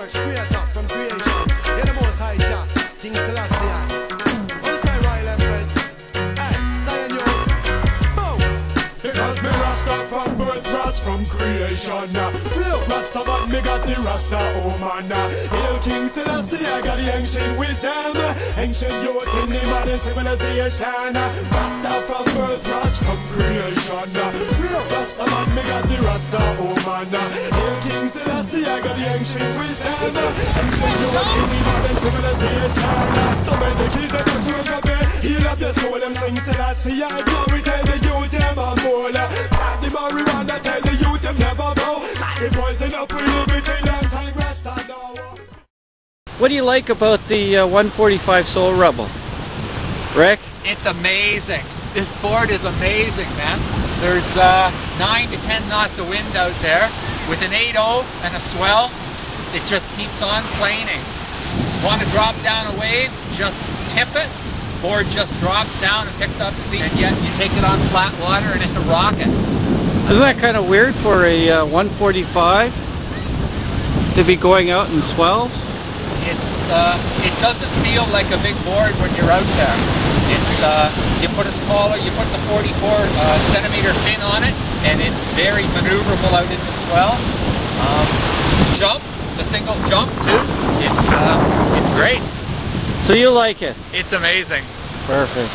work straight up from creation. You're the most high Jah, King Selassie. What say Royal Empress? Hey, Zion yo. Boom. Because me Rasta from birth, Ras from creation. Real Rasta, but me got the Rasta, oh man. Hail King Selassie, I got the ancient wisdom. Ancient youth in the modern civilization. Rasta from birth, Ras from creation. Real Rasta, but me got the Rasta, oh man. Hail King Selassie, I got the ancient wisdom. Ancient youth in the modern civilization. So many keys that come to me. Heal up your soul, them sing Selassie, I glory, tell the youth them a more. Plant the marijuana, tell the youth them never bow. The poison up, we live it in long time, Rasta now. What do you like about the 145 Soul Rebel? Rick? It's amazing. This board is amazing, man. There's 9 to 10 knots of wind out there with an 8.0 and a swell. It just keeps on planing. Want to drop down a wave? Just tip it. Board just drops down and picks up speed, and yet you take it on flat water and it's a rocket. Isn't that kind of weird for a 145 to be going out in swells? It doesn't feel like a big board when you're out there. It's you put the 44 centimeter fin on it, and it's very maneuverable out in the swell. Jump, the single jump too. It's great. So you like it? It's amazing. Perfect.